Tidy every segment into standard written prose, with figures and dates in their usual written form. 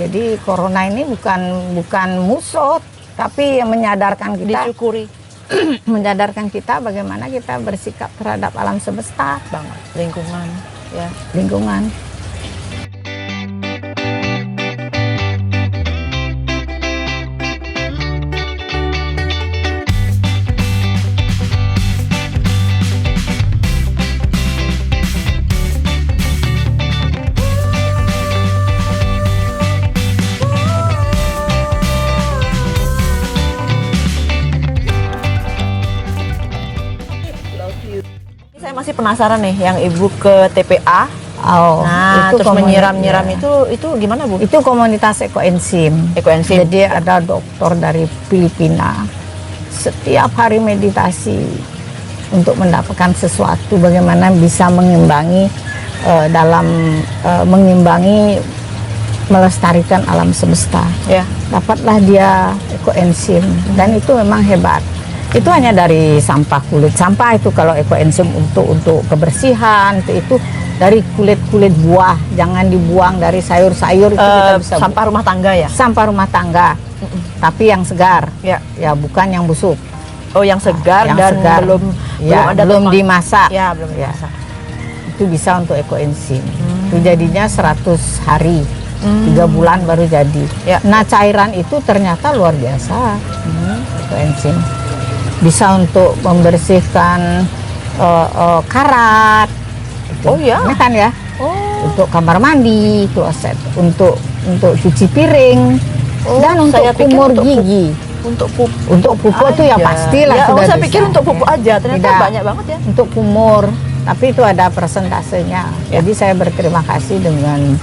Jadi corona ini bukan musuh, tapi menyadarkan kita, disyukuri menyadarkan kita bagaimana kita bersikap terhadap alam semesta, banget, lingkungan ya. lingkungan. Saya masih penasaran nih, yang Ibu ke TPA. Oh, Nah, itu terus menyiram-nyiram ya. itu gimana, Bu? Itu komunitas ekoenzim. Ekoenzim. Jadi ada dokter dari Filipina. Setiap hari meditasi untuk mendapatkan sesuatu, bagaimana bisa mengimbangi mengimbangi melestarikan alam semesta. Ya. Dapatlah dia ekoenzim dan itu memang hebat. Itu hanya dari sampah kulit. Sampah itu kalau ekoenzim untuk kebersihan itu dari kulit buah, jangan dibuang dari sayur-sayur itu kita bisa sampah rumah tangga ya? Sampah rumah tangga. Tapi yang segar. Ya. Ya, bukan yang busuk. Oh, yang segar Yang dan segar. belum ada belum tempat. dimasak. Ya, belum Ya. dimasak. Itu bisa untuk ekoenzim. Itu jadinya 100 hari. 3 bulan baru jadi. Ya. Nah, cairan itu ternyata luar biasa. Ekoenzim. Bisa untuk membersihkan karat. Oh ya? Ini kan ya. Oh. Untuk kamar mandi, kloset, untuk cuci piring, dan untuk saya pikir kumur untuk gigi. Untuk pupu. Untuk pupu itu ya aja. pastilah Ya, sudah saya bisa. pikir untuk pupu aja, ternyata Tidak. banyak banget ya. Untuk kumur, tapi itu ada persentasenya. Jadi saya berterima kasih dengan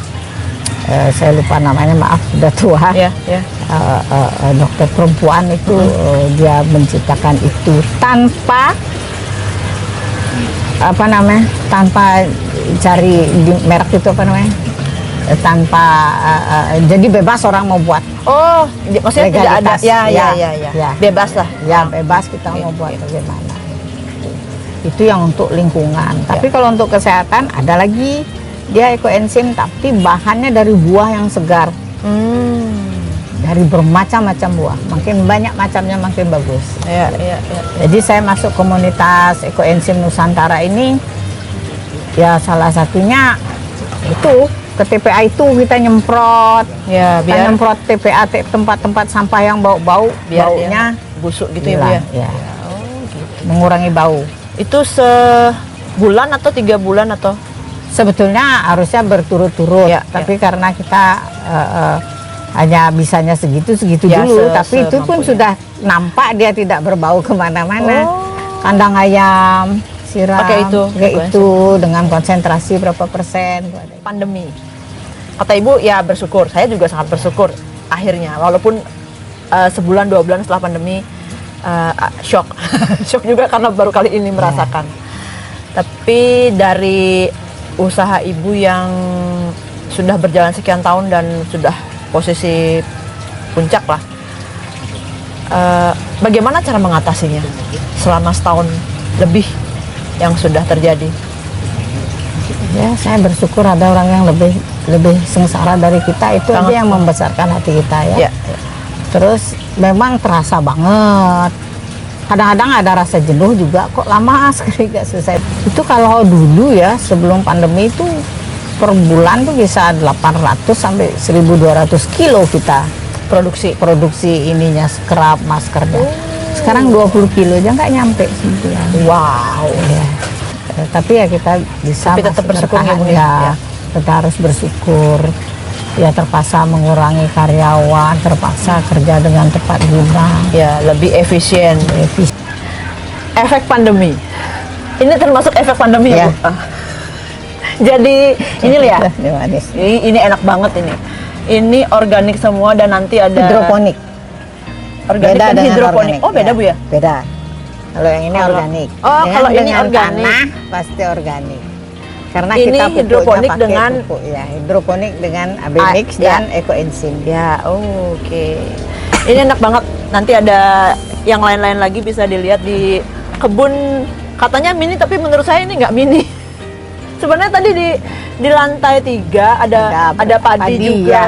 saya lupa namanya, maaf sudah tua. Ya, ya. Dokter perempuan itu dia menciptakan itu tanpa tanpa cari di merek itu tanpa jadi bebas orang mau buat. Oh, maksudnya tidak ada. Legalitas. Ya. Bebas lah. Ya, bebas kita mau buat bagaimana. Itu yang untuk lingkungan. Tapi kalau untuk kesehatan ada lagi, dia ekoenzim tapi bahannya dari buah yang segar. Dari bermacam-macam buah. Makin banyak macamnya makin bagus. Ya. Jadi saya masuk komunitas ekoenzim Nusantara ini, ya salah satunya itu ke TPA itu kita nyemprot. Ya, Kita biar nyemprot TPA tempat-tempat sampah yang bau-bau, biar baunya dia busuk gitu ya, Bu ya. hilang, ya. Oh, gitu. Mengurangi bau. Itu sebulan atau 3 bulan atau? Sebetulnya harusnya berturut-turut, Ya, tapi karena kita hanya bisanya segitu Ya, dulu, tapi itu pun semampunya. sudah nampak dia tidak berbau kemana-mana. Oh. Kandang ayam siram Pakai itu, dengan konsentrasi berapa persen. Pandemi. Kata Ibu ya bersyukur, saya juga sangat bersyukur akhirnya, walaupun sebulan 2 bulan setelah pandemi shock. Shock juga karena baru kali ini merasakan. Tapi dari usaha Ibu yang sudah berjalan sekian tahun dan sudah posisi puncak lah, bagaimana cara mengatasinya selama setahun lebih yang sudah terjadi? Ya, saya bersyukur ada orang yang lebih sengsara dari kita, itu Sangat. aja yang membesarkan hati kita ya. Ya. Terus memang terasa banget. Kadang-kadang ada rasa jenuh juga, kok lama sekali gak selesai. Itu kalau dulu ya, sebelum pandemi itu per bulan tuh bisa 800 sampai 1.200 kilo kita produksi ininya, scrub, maskernya. Sekarang 20 kilo aja nggak nyampe sebulan. Wow. Ya. Tapi ya kita bisa Tapi tetap masih bersyukur ya, bertahan, Bu, ya. ya. Kita harus bersyukur. Ya, terpaksa mengurangi karyawan, terpaksa kerja dengan tepat guna. Ya, lebih efisien. Efek pandemi. Ini termasuk efek pandemi ya, Ya. Bu? Jadi ini lihat, Ini manis. ini enak banget ini. Ini organik semua dan nanti ada Hidroponik. Organik Beda dan dengan hidroponik. organik, Oh, beda Bu ya? Beda. Kalau yang ini Kalau- organik. Oh, kalau ini dengan organik. tanah pasti organik. Karena Ini kita pupuknya hidroponik pakai dengan- pupuk, ya, hidroponik dengan AB-mix ya. dan ekoenzim. Ya, oke. Ini enak banget. Nanti ada yang lain-lain lagi bisa dilihat di kebun. Katanya mini, tapi menurut saya ini nggak mini. Sebenarnya tadi di lantai 3 ada padi juga. ya.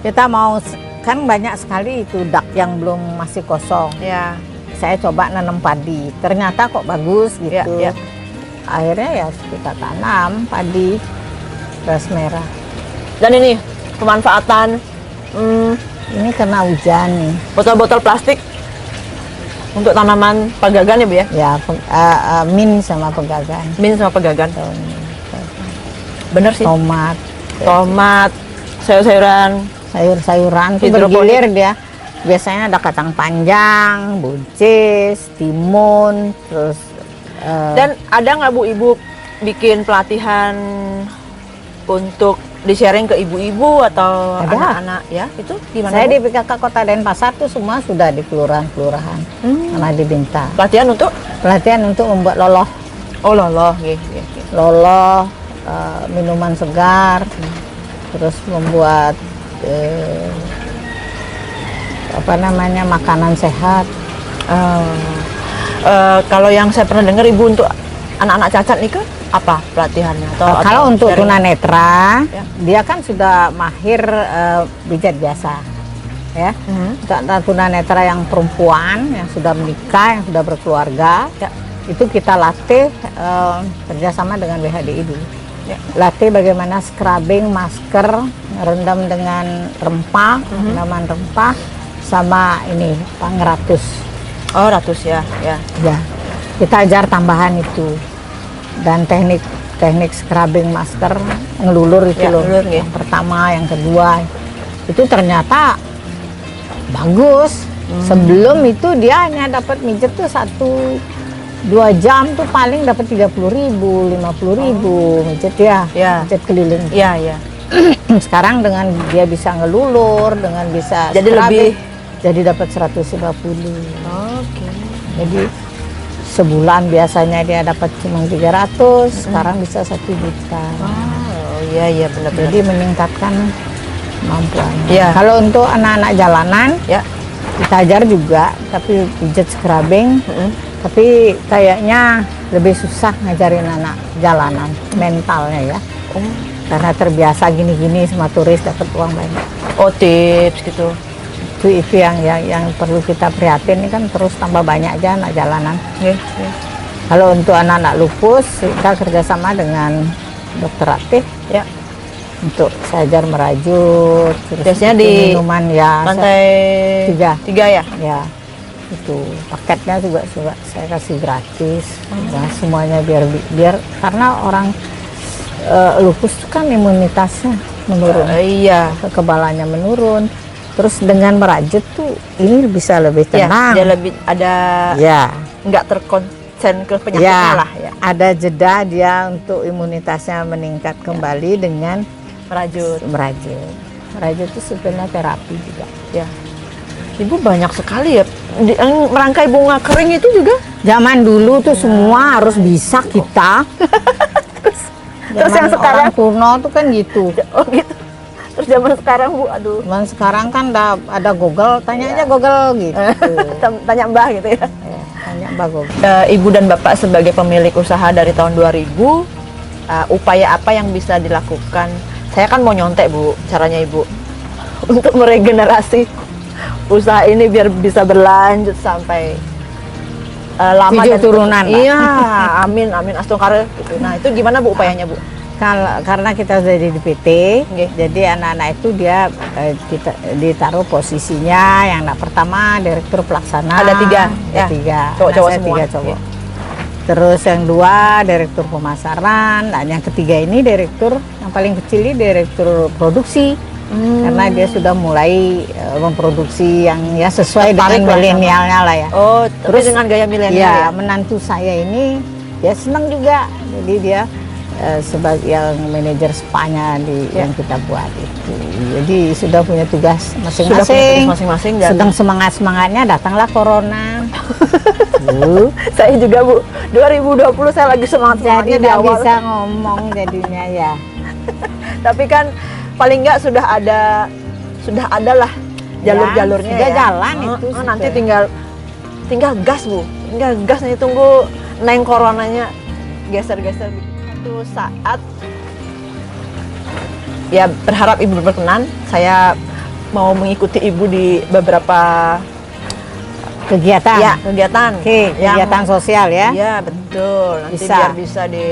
Kita mau kan banyak sekali itu dak yang belum masih kosong. Ya. Saya coba nanam padi, ternyata kok bagus gitu. Ya. Akhirnya ya kita tanam padi beras merah. Dan ini pemanfaatan Ini kena hujan nih. botol-botol plastik untuk tanaman pegagan ya Bu ya? Ya, min sama pegagan. Min sama pegagan. Bener sih. Tomat, Sayur-sayuran. sayur-sayuran itu Hidroponik. bergilir dia. Biasanya ada kacang panjang, buncis, timun, terus Dan ada nggak Bu Ibu bikin pelatihan untuk di-sharing ke ibu-ibu atau Ada. anak-anak ya? Itu gimana? saya Bu? di PKK Kota Denpasar tuh semua sudah di kelurahan-kelurahan karena diminta Pelatihan untuk pelatihan untuk membuat loloh, loloh, loloh, minuman segar, terus membuat apa namanya makanan sehat. Kalau yang saya pernah dengar Ibu untuk anak-anak cacat nih kan apa pelatihannya? Kalau untuk sharing? tunanetra, Ya. dia kan sudah mahir pijat biasa, ya. Untuk tunanetra yang perempuan yang sudah menikah, yang sudah berkeluarga, Ya. itu kita latih kerjasama dengan BHDI dulu. Ya. Latih bagaimana scrubbing masker, rendam dengan rempah, rendaman rempah, sama ini ngeratus. Oh, ratus ya. Ya, kita ajar tambahan itu dan teknik scrubbing masker ngelulur itu Ya, loh. ngelulur, ya. Yang pertama, yang kedua itu ternyata bagus. Sebelum itu dia hanya dapat mijet tuh 1-2 jam tuh paling dapat 30.000, 50.000 mijet ya, Ya. mijet keliling. Iya. Sekarang dengan dia bisa ngelulur, dengan bisa Jadi scrubbing, lebih- jadi dapat 150. Oke. Jadi sebulan biasanya dia dapat cuma 300, sekarang bisa 1 juta. Oh, iya benar-benar. Jadi meningkatkan kemampuannya. Iya. Kalau untuk anak-anak jalanan, Ya. kita ajar juga, tapi pijat scrubbing. Tapi kayaknya lebih susah ngajarin anak jalanan, mentalnya ya. Karena terbiasa gini-gini sama turis dapat uang banyak. Oh, tips gitu. Itu yang perlu kita prihatin, ini kan terus tambah banyak aja anak jalanan. Iya. Kalau untuk anak-anak lupus, kita kerjasama dengan Dokter Ratih Ya. untuk saya ajar merajut. Terus Biasanya bikin di minuman ya. Lantai 3. ya. Ya, itu paketnya juga saya kasih gratis. Nah, semuanya biar karena orang lupus itu kan imunitasnya menurun, Iya. kekebalannya menurun. Terus dengan merajut tuh ini bisa lebih Ya, tenang. dia lebih ada Ya. nggak terkonsen ke penyakitnya lah ya. Ada jeda dia untuk imunitasnya meningkat kembali dengan Merajut. merajut. Merajut itu sebenarnya terapi juga. Ya. Ibu banyak sekali ya. Yang merangkai bunga kering itu juga. Zaman dulu tuh semua harus bisa kita. Terus yang sekarang? orang kuno tuh kan gitu. Oh gitu. Terus zaman sekarang Bu, aduh. Zaman sekarang kan ada Google, tanya aja Google gitu. Tanya Mbah gitu ya. Ya, tanya Mbak Google. Ibu dan Bapak sebagai pemilik usaha dari tahun 2000, upaya apa yang bisa dilakukan? Saya kan mau nyontek Bu, caranya Ibu untuk meregenerasi usaha ini biar bisa berlanjut sampai lama 7 dan turunan, Pak. Iya, amin astungkare gitu. Nah, itu gimana Bu upayanya Bu? Karena kita sudah di PT, Oke. jadi anak-anak itu dia ditaruh posisinya yang pertama direktur pelaksana. Ada 3, Ada ya. 3. Cowok-cowok Anak saya semua. 3 cowok. Oke. Terus yang 2 direktur pemasaran, dan yang ketiga ini direktur yang paling kecil ini direktur produksi. Karena dia sudah mulai memproduksi yang ya sesuai Tertarik dengan lah milenialnya lah ya. Oh, terus Terus dengan gaya milenial Ya, ya? menantu saya ini dia senang juga. Jadi dia sebagai yang manajer spanya yang kita buat itu. Jadi sudah punya tugas Sudah punya masing-masing. tugas masing-masing dan Sedang semangat-semangatnya datanglah corona. saya juga Bu, 2020 saya lagi Jadi semangat-semangatnya di tidak awal. bisa ngomong jadinya ya. Tapi kan paling nggak sudah ada lah jalur-jalurnya sudah ya. jalan itu Nanti sudah. tinggal gas Bu, tinggal gas nih, tunggu neng coronanya geser-geser. Suatu saat ya berharap Ibu berkenan, saya mau mengikuti Ibu di beberapa Kegiatan. ya kegiatan. Oke, yang- kegiatan sosial ya. Iya betul. Nanti Bisa. biar bisa di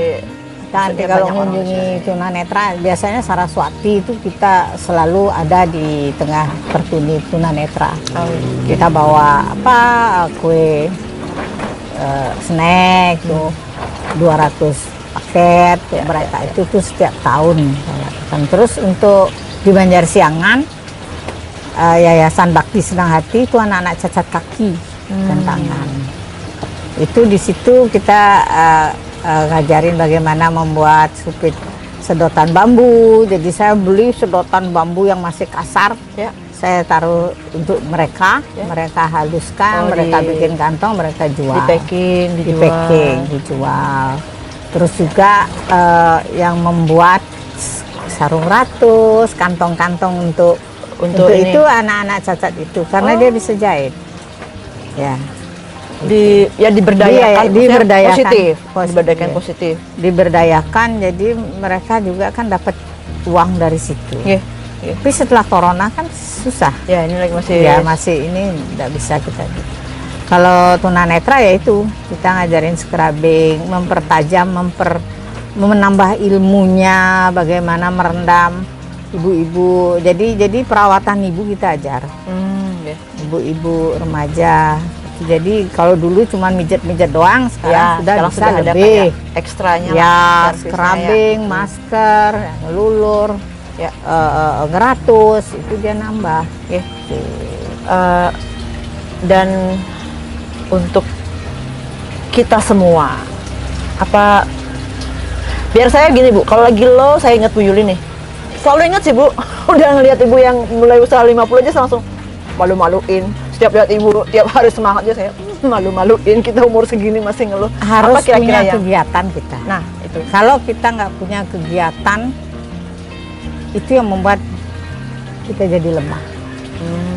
Nanti biar kalau banyak orang mengunjungi bisa. tunanetra, biasanya Saraswati itu kita selalu ada di tengah pertuni tunanetra. Oh, Kita bawa apa kue, snack tuh 200 paket Ya, mereka itu tuh setiap tahun. Dan terus untuk di Banjarsiangan, Yayasan Bakti Senang Hati itu anak-anak cacat kaki dan tangan. Itu di situ kita ngajarin bagaimana membuat supit sedotan bambu. Jadi saya beli sedotan bambu yang masih kasar, ya. saya taruh untuk mereka, Ya. mereka haluskan, Oh, mereka di- bikin kantong, mereka jual. Di packing, Di dijual. packing, dijual. Terus juga yang membuat sarung ratus, kantong-kantong untuk ini. itu anak-anak cacat itu karena Oh. dia bisa jahit. Ya, Diberdayakan, Iya, maksudnya diberdayakan. positif, Positif, diberdayakan iya. positif. diberdayakan jadi mereka juga kan dapat uang dari situ. Iya, iya. Tapi setelah corona kan susah. Ya ini lagi masih Ya masih ini tidak bisa kita. Kalau tunanetra ya itu kita ngajarin scrubbing, mempertajam, menambah ilmunya, bagaimana merendam ibu-ibu. Jadi perawatan ibu kita ajar, ya. ibu-ibu remaja. Jadi kalau dulu cuma mijet-mijet doang, Ya, sekarang sudah sekarang bisa ada lebih. kayak ekstranya lah, Ya, servisnya scrubbing, ya. masker, ngelulur, Ya. ngeratus, itu dia nambah. Ya. Dan untuk kita semua, biar saya gini Bu, kalau lagi low saya ingat Bu Yuli nih, selalu ingat sih Bu. Udah ngelihat Ibu yang mulai usaha 50 aja langsung malu-maluin. Setiap lihat Ibu tiap hari semangat aja saya malu-maluin, kita umur segini masih ngeluh. Harus Apa kira-kira punya yang kegiatan kita. nah itu Kalau kita nggak punya kegiatan, itu yang membuat kita jadi lemah.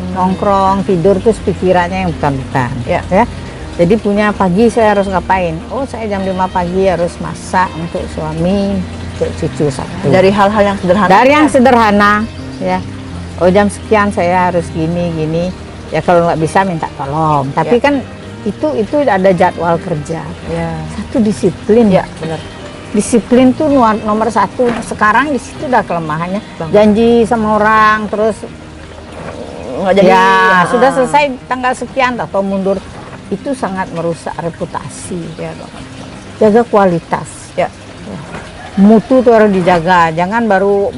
Nongkrong, tidur terus pikirannya yang bukan-bukan. Ya. Jadi punya pagi saya harus ngapain? Oh, saya jam 5 pagi harus masak untuk suami, untuk cucu satu. dari hal-hal yang sederhana. Dari yang sederhana, ya. Oh, jam sekian saya harus gini. Ya kalau nggak bisa minta tolong. Tapi Ya. kan itu ada jadwal kerja. ya Satu disiplin. ya benar. Disiplin tuh nomor satu. Sekarang di situ udah kelemahannya. Bang. Janji sama orang terus Nggak jadi ya sudah selesai tanggal sekian atau mundur, itu sangat merusak reputasi. ya Bang. Jaga kualitas, Ya. mutu tuh harus dijaga. Jangan baru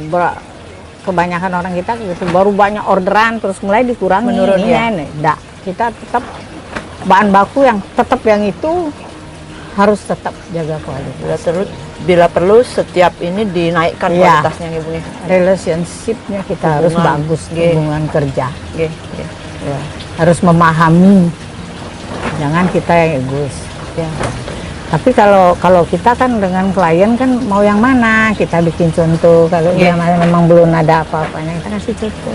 kebanyakan orang kita gitu baru banyak orderan terus mulai dikurangi. Menurun, ya. Enggak, kita tetap bahan baku yang tetap yang itu harus tetap jaga kualitas. Bila perlu setiap ini dinaikkan Iya. kualitasnya Ibu nih. Relationship-nya kita harus Hubungan. bagus, Oke. hubungan kerja. Oke, oke. Ya, harus memahami, jangan kita yang egois. Ya. Tapi kalau kita kan dengan klien kan mau yang mana, kita bikin contoh. Kalau dia Iya. memang belum ada apa-apanya, kita kasih contoh.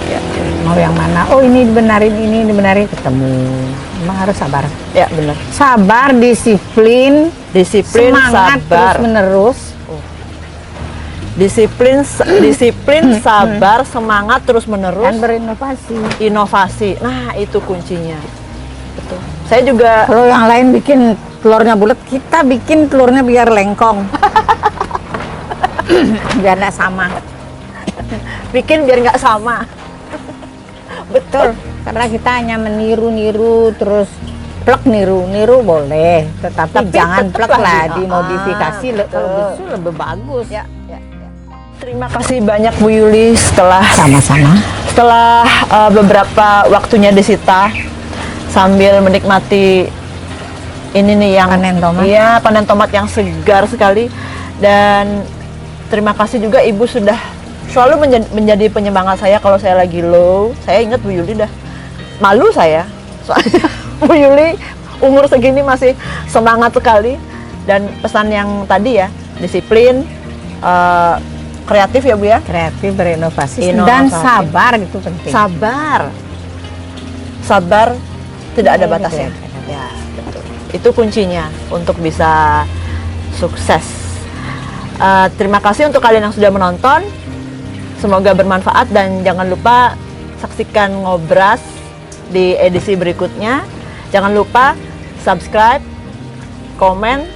Ya. Mau yang mana? Oh ini dibenarin, ketemu. Memang harus sabar. Ya, benar. Sabar, disiplin, Disiplin, semangat sabar. terus menerus. Disiplin, sabar, semangat terus menerus, Dan berinovasi. inovasi. Nah, itu kuncinya. Betul. Saya juga Kalau yang lain bikin telurnya bulat, kita bikin telurnya biar lengkong. Biar nggak sama. bikin biar nggak sama. Betul. Karena kita hanya meniru-niru terus plek niru boleh, tetapi Tapi jangan tetep plek lagi. lah dimodifikasi Betul. kalau bisu lebih bagus. Ya, ya, ya. Terima kasih banyak Bu Yuli Sama-sama. setelah beberapa waktunya disita sambil menikmati ini nih yang Panen tomat. Iya, panen tomat yang segar sekali. Dan terima kasih juga Ibu sudah selalu menjadi penyemangat saya kalau saya lagi low. Saya ingat Bu Yuli dah malu saya. Soalnya Bu Yuli umur segini masih semangat sekali, dan pesan yang tadi ya, disiplin, kreatif ya Bu ya. Kreatif, berinovasi, Inovasi. dan sabar itu penting. Sabar tidak ada Iya, batasnya. betul. Ya, betul. Itu kuncinya untuk bisa sukses. Terima kasih untuk kalian yang sudah menonton. Semoga bermanfaat dan jangan lupa saksikan Ngobras di edisi berikutnya. Jangan lupa subscribe, komen,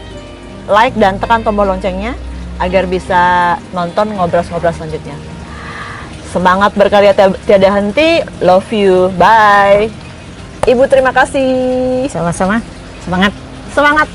like, dan tekan tombol loncengnya agar bisa nonton Ngobras-ngobras selanjutnya. Semangat berkarya tiada henti. Love you. Bye. Ibu terima kasih. Sama-sama. Semangat. Semangat.